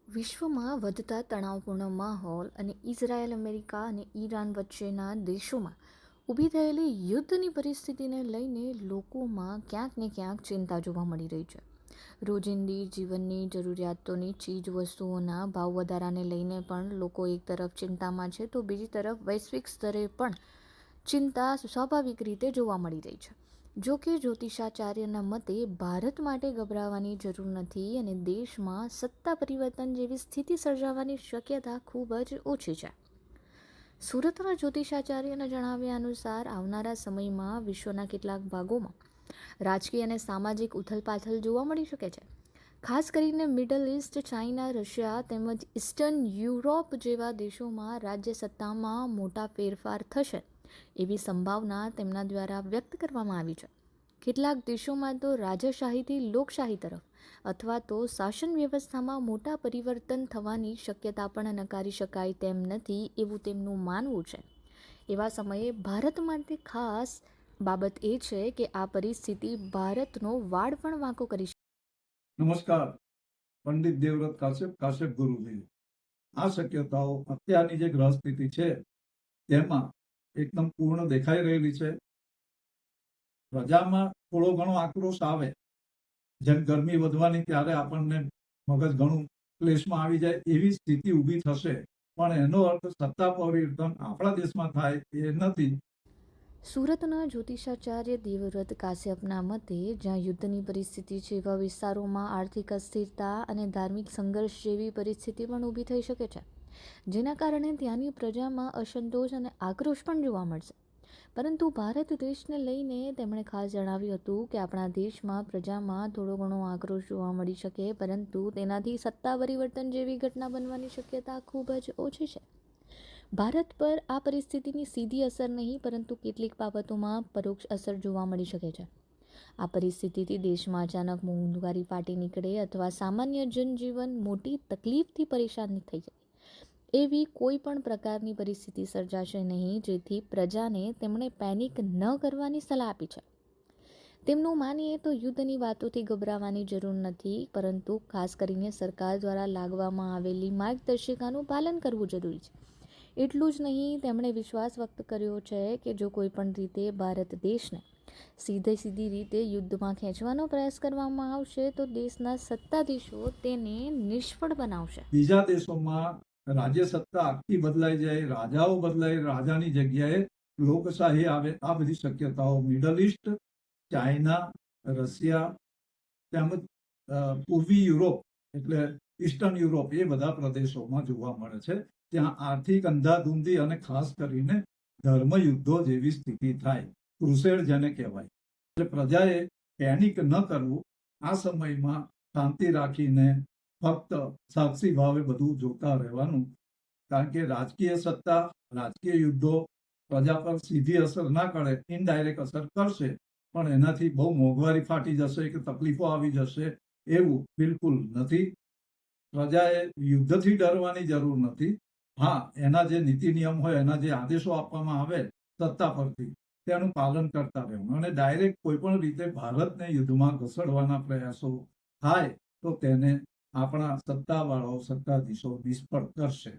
વિશ્વમાં વધતા તણાવપૂર્ણ માહોલ અને ઇઝરાયેલ, અમેરિકા અને ઈરાન વચ્ચેના દેશોમાં ઊભી થયેલી યુદ્ધની પરિસ્થિતિને લઈને લોકોમાં ક્યાંક ને ક્યાંક ચિંતા જોવા મળી રહી છે. રોજિંદી જીવનની જરૂરિયાતોની ચીજ વસ્તુઓના ભાવ વધારાને લઈને પણ લોકો એક તરફ ચિંતામાં છે, તો બીજી તરફ વૈશ્વિક સ્તરે પણ ચિંતા સ્વાભાવિક રીતે જોવા મળી રહી છે. જો કે જ્યોતિષાચાર્યના મતે ભારત માટે ગભરાવાની જરૂર નથી અને દેશમાં સત્તા પરિવર્તન જેવી સ્થિતિ સર્જાવાની શક્યતા ખૂબ જ ઓછી છે. સુરતના જ્યોતિષાચાર્યના જણાવ્યા અનુસાર આવનારા સમયમાં વિશ્વના કેટલાક ભાગોમાં રાજકીય અને સામાજિક ઉથલપાથલ જોવા મળી શકે છે. ખાસ કરીને મિડલ ઇસ્ટ, ચાઇના, રશિયા તેમજ ઇસ્ટર્ન યુરોપ જેવા દેશોમાં રાજ્ય સત્તામાં મોટા ફેરફાર થશે એવી સંભાવના તેમના દ્વારા વ્યક્ત કરવામાં આવી છે. કેટલાક દેશોમાં તો રાજાશાહીથી લોકશાહી તરફ અથવા તો શાસન વ્યવસ્થામાં મોટા પરિવર્તન થવાની શક્યતા પણ નકારી શકાય તેમ નથી એવું તેમનું માનવું છે. એવા સમયે ભારત માટે ખાસ બાબત એ છે કે આ પરિસ્થિતિ ભારતનો વાળ પણ વાંકો કરી શકે. નમસ્કાર, પંડિત દેવવ્રત કાશ્યપ ગુરુજી. આ શક્યતાઓ અત્યારની જે ગ્રહ સ્થિતિ છે તેમાં એકદમ પૂર્ણ દેખાઈ રહેલી છે. પ્રજામાં થોડો ઘણો આક્રોશ આવે, જેમ ગરમી વધવાની ત્યારે આપણને મગજ ઘણું ક્લેશમાં આવી જાય એવી સ્થિતિ ઊભી થશે, પણ એનો અર્થ સત્તા પરિવર્તન આપણા દેશમાં થાય એ નથી. સુરતના જ્યોતિષાચાર્ય દેવવ્રત કાશ્યપના મતે જ્યાં યુદ્ધની પરિસ્થિતિ છે એવા વિસ્તારોમાં આર્થિક અસ્થિરતા અને ધાર્મિક સંઘર્ષ જેવી પરિસ્થિતિ પણ ઊભી થઈ શકે છે, જેના કારણે ત્યાંની પ્રજામાં અસંતોષ અને આક્રોશ પણ જોવા મળશે. પરંતુ ભારત દેશને લઈને તેમણે ખાસ જણાવ્યું હતું કે આપણા દેશમાં પ્રજામાં થોડો ઘણો આક્રોશ જોવા મળી શકે, પરંતુ તેનાથી સત્તા પરિવર્તન જેવી ઘટના બનવાની શક્યતા ખૂબ જ ઓછી છે. ભારત પર આ પરિસ્થિતિની સીધી અસર નહીં, પરંતુ કેટલીક બાબતોમાં પરોક્ષ અસર જોવા મળી શકે છે. આ પરિસ્થિતિથી દેશમાં અચાનક મોંઘવારી ફાટી નીકળે અથવા સામાન્ય જનજીવન મોટી તકલીફથી પરેશાન થઈ જાય એવી કોઈ પણ પ્રકારની પરિસ્થિતિ સર્જાશે નહીં, જેથી પ્રજાને તેમણે પેનિક ન કરવાની સલાહ આપી છે. તેમનું માનીએ તો યુદ્ધની વાતોથી ગભરાવાની જરૂર નથી, પરંતુ ખાસ કરીને સરકાર દ્વારા લાગવામાં આવેલી માર્ગદર્શિકાનું પાલન કરવું જરૂરી છે. એટલું જ નહીં, તેમણે વિશ્વાસ વ્યક્ત કર્યો છે કે જો કોઈ પણ રીતે ભારત દેશને સીધી રીતે યુદ્ધમાં ખેંચવાનો પ્રયાસ કરવામાં આવશે તો દેશના સત્તાધીશો તેને નિષ્ફળ બનાવશે. બીજા દેશોમાં રાજ્ય સત્તા આખી બદલાઈ જાય, રાજાઓ બદલાય, રાજાની જગ્યાએ લોકશાહી આવે, આ બધી શક્યતાઓ મિડલ ઇસ્ટ, ચાઇના, રશિયા તેમજ પૂર્વી યુરોપ એટલે ઈસ્ટર્ન યુરોપ એ બધા પ્રદેશોમાં જોવા મળે છે. ત્યાં આર્થિક અંધાધૂંધી અને ખાસ કરીને ધર્મ યુદ્ધો જેવી સ્થિતિ થાય, ક્રુસેડ જેને કહેવાય. એટલે પ્રજાએ પેનિક ન કરવું, આ સમયમાં શાંતિ રાખીને ફક્ત સાક્ષી ભાવે બધું જોતા રહેવાનું. કારણ કે રાજકીય સત્તા, રાજકીય યુદ્ધો પ્રજા પર સીધી અસર ના કરે, ઇનડાયરેક્ટ અસર કરશે, પણ એનાથી બહુ મોંઘવારી ફાટી જશે કે તકલીફો આવી જશે એવું બિલકુલ નથી. પ્રજાએ યુદ્ધથી ડરવાની જરૂર નથી. હા, એના જે નીતિ નિયમ હોય, એના જે આદેશો આપવામાં આવે સત્તા પરથી, તેનું પાલન કરતા રહેવું. અને ડાયરેક્ટ કોઈ પણ રીતે ભારતને યુદ્ધમાં ઘસડવાના પ્રયાસો થાય તો તેને આપણા સત્તાવાળાઓ, સત્તાધીશો નિષ્ફળ કરશે.